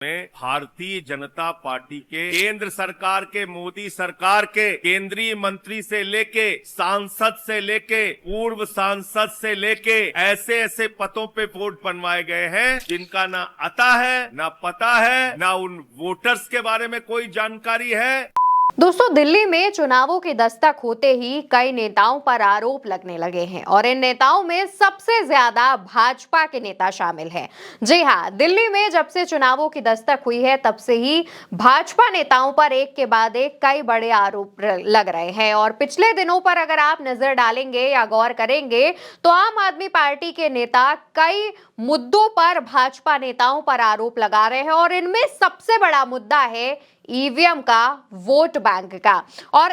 में भारतीय जनता पार्टी के केंद्र सरकार के, मोदी सरकार के केंद्रीय मंत्री से लेके सांसद से लेके पूर्व सांसद से लेके ऐसे ऐसे पदों पे वोट बनवाए गए हैं जिनका ना आता है, ना पता है, ना उन वोटर्स के बारे में कोई जानकारी है। दोस्तों, दिल्ली में चुनावों की दस्तक होते ही कई नेताओं पर आरोप लगने लगे हैं और इन नेताओं में सबसे ज्यादा भाजपा के नेता शामिल हैं। जी हां, दिल्ली में जब से चुनावों की दस्तक हुई है तब से ही भाजपा नेताओं पर एक के बाद एक कई बड़े आरोप लग रहे हैं और पिछले दिनों पर अगर आप नजर डालेंगे या गौर करेंगे तो आम आदमी पार्टी के नेता कई मुद्दों पर भाजपा नेताओं पर आरोप लगा रहे हैं और इनमें सबसे बड़ा मुद्दा है ईवीएम का, वोट बैंक का। और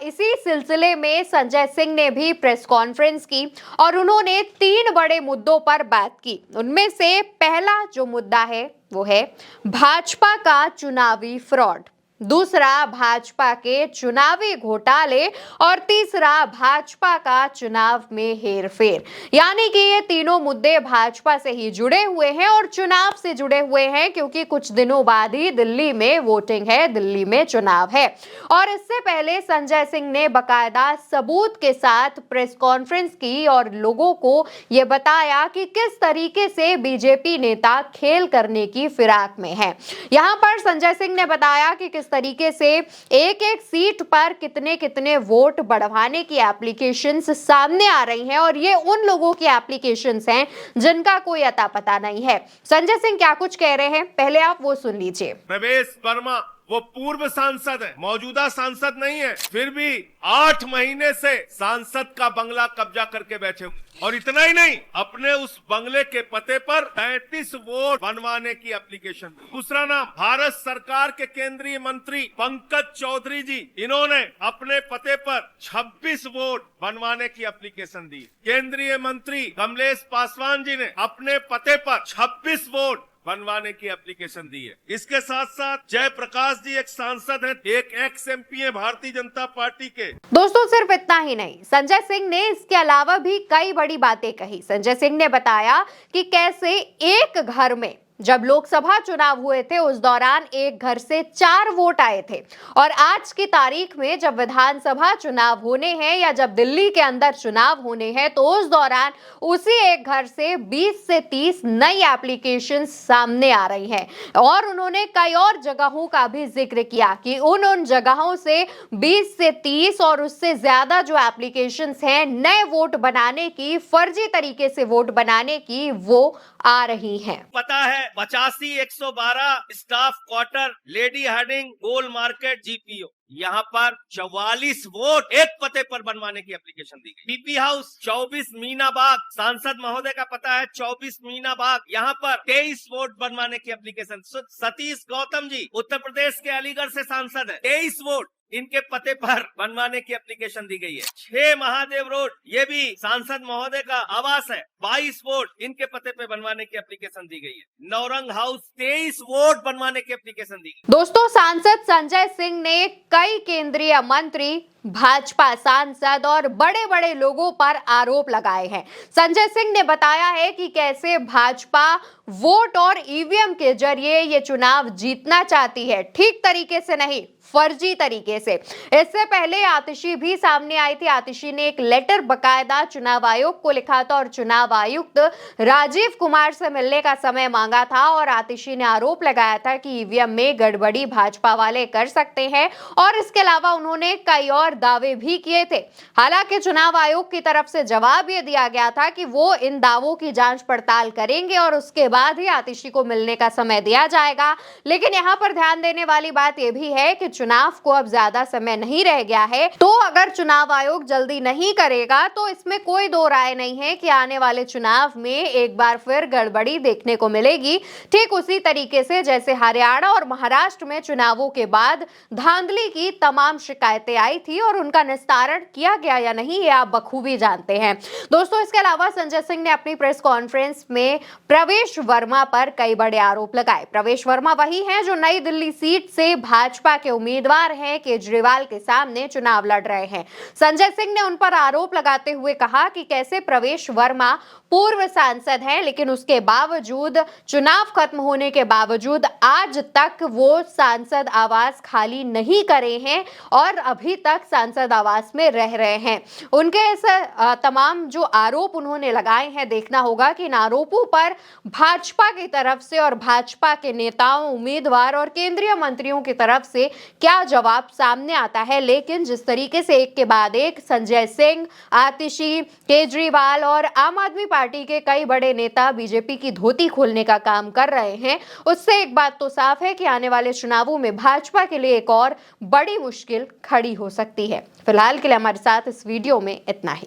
इसी सिलसिले में संजय सिंह ने भी प्रेस कॉन्फ्रेंस की और उन्होंने 3 बड़े मुद्दों पर बात की। उनमें से पहला जो मुद्दा है वो है भाजपा का चुनावी फ्रॉड, दूसरा भाजपा के चुनावी घोटाले और तीसरा भाजपा का चुनाव में हेरफेर। यानी कि ये तीनों मुद्दे भाजपा से ही जुड़े हुए हैं और चुनाव से जुड़े हुए हैं क्योंकि कुछ दिनों बाद ही दिल्ली में वोटिंग है, दिल्ली में चुनाव है। और इससे पहले संजय सिंह ने बकायदा सबूत के साथ प्रेस कॉन्फ्रेंस की और लोगों को ये बताया कि किस तरीके से बीजेपी नेता खेल करने की फिराक में है। यहाँ पर संजय सिंह ने बताया कि किस तरीके से एक एक सीट पर कितने कितने वोट बढ़वाने की एप्लीकेशंस सामने आ रही हैं और ये उन लोगों की एप्लीकेशंस हैं जिनका कोई अता पता नहीं है। संजय सिंह क्या कुछ कह रहे हैं, पहले आप वो सुन लीजिए। प्रवेश वर्मा वो पूर्व सांसद है, मौजूदा सांसद नहीं है, फिर भी 8 महीने से सांसद का बंगला कब्जा करके बैठे हुए। और इतना ही नहीं, अपने उस बंगले के पते पर 33 वोट बनवाने की एप्लीकेशन। दूसरा नाम भारत सरकार के केंद्रीय मंत्री पंकज चौधरी जी, इन्होंने अपने पते पर 26 वोट बनवाने की एप्लीकेशन दी। केंद्रीय मंत्री कमलेश पासवान जी ने अपने पते पर 26 वोट बनवाने की एप्लीकेशन दी है। इसके साथ साथ जयप्रकाश जी एक सांसद हैं, एक एक्स एमपी है भारतीय जनता पार्टी के। दोस्तों, सिर्फ इतना ही नहीं, संजय सिंह ने इसके अलावा भी कई बड़ी बातें कही। संजय सिंह ने बताया कि कैसे एक घर में जब लोकसभा चुनाव हुए थे उस दौरान एक घर से 4 वोट आए थे और आज की तारीख में जब विधानसभा चुनाव होने हैं या जब दिल्ली के अंदर चुनाव होने हैं तो उस दौरान उसी एक घर से 20 से 30 नई एप्लीकेशन सामने आ रही हैं। और उन्होंने कई और जगहों का भी जिक्र किया कि उन जगहों से 20 से 30 और उससे ज्यादा जो एप्लीकेशन हैं नए वोट बनाने की, फर्जी तरीके से वोट बनाने की, वो आ रही हैं। पता है 85-112 स्टाफ क्वार्टर, लेडी हार्डिंग, गोल मार्केट, जीपीओ, यहाँ पर 44 वोट एक पते पर बनवाने की एप्लीकेशन दी गई। पीपी हाउस 24 मीना बाग, सांसद महोदय का पता है 24 मीना बाग, यहाँ पर 23 वोट बनवाने की एप्लीकेशन। सतीश गौतम जी उत्तर प्रदेश के अलीगढ़ से सांसद है, 23 वोट इनके पते पर बनवाने की एप्लीकेशन दी गई है। 6 महादेव रोड, ये भी सांसद महोदय का आवास है, 22 वोट इनके पते पे बनवाने की एप्लीकेशन दी गई है। नौरंग हाउस 23 वोट बनवाने की एप्लीकेशन दी गई। दोस्तों, सांसद संजय सिंह ने कई केंद्रीय मंत्री, भाजपा सांसद और बड़े बड़े लोगों पर आरोप लगाए हैं। संजय सिंह ने बताया है कि कैसे भाजपा वोट और ईवीएम के जरिए ये चुनाव जीतना चाहती है, ठीक तरीके से नहीं, फर्जी तरीके से। इससे पहले आतिशी भी सामने आई थी। आतिशी ने एक लेटर बकायदा चुनाव आयोग को लिखा था और चुनाव आयुक्त राजीव कुमार से मिलने का समय मांगा था और आतिशी ने आरोप लगाया था कि ईवीएम में गड़बड़ी भाजपा वाले कर सकते हैं और इसके अलावा उन्होंने कई और दावे भी किए थे। हालांकि चुनाव आयोग की तरफ से जवाब ये दिया गया था कि वो इन दावों की जांच पड़ताल करेंगे और उसके बाद ही आतिशी को मिलने का समय दिया जाएगा। लेकिन यहाँ पर ध्यान देने वाली बात यह भी है कि चुनाव को अब ज्यादा समय नहीं रह गया है, तो अगर चुनाव आयोग जल्दी नहीं करेगा तो इसमें कोई दो राय नहीं है कि आने वाले चुनाव में एक बार फिर गड़बड़ी देखने को मिलेगी। ठीक उसी तरीके से जैसे हरियाणा और महाराष्ट्र में चुनावों के बाद धांधली की तमाम शिकायतें आई थी और उनका निस्तारण किया गया या नहीं ये आप बखूबी जानते हैं। दोस्तों, इसके अलावा संजय सिंह ने अपनी प्रेस कॉन्फ्रेंस में प्रवेश वर्मा पर कई बड़े आरोप लगाए। प्रवेश वर्मा वही हैं जो नई दिल्ली सीट से भाजपा के उम्मीदवार हैं, केजरीवाल के सामने चुनाव लड़ रहे हैं। संजय सिंह ने उन पर आरोप लगाते हुए कहा कि कैसे प्रवेश वर्मा पूर्व सांसद हैं, लेकिन उसके बावजूद चुनाव खत्म होने के बावजूद आज तक वो सांसद आवास खाली नहीं करे हैं और अभी तक सांसद आवास में रह रहे हैं। उनके ऐसे तमाम जो आरोप उन्होंने लगाए हैं, देखना होगा कि इन आरोपों पर भाजपा की तरफ से और भाजपा के नेताओं, उम्मीदवार और केंद्रीय मंत्रियों की तरफ से क्या जवाब सामने आता है। लेकिन जिस तरीके से एक के बाद एक संजय सिंह, आतिशी, केजरीवाल और आम आदमी पार्टी के कई बड़े नेता बीजेपी की धोती खोलने का काम कर रहे हैं, उससे एक बात तो साफ है कि आने वाले चुनावों में भाजपा के लिए एक और बड़ी मुश्किल खड़ी हो सकती है। फिलहाल के लिए हमारे साथ इस वीडियो में इतना ही।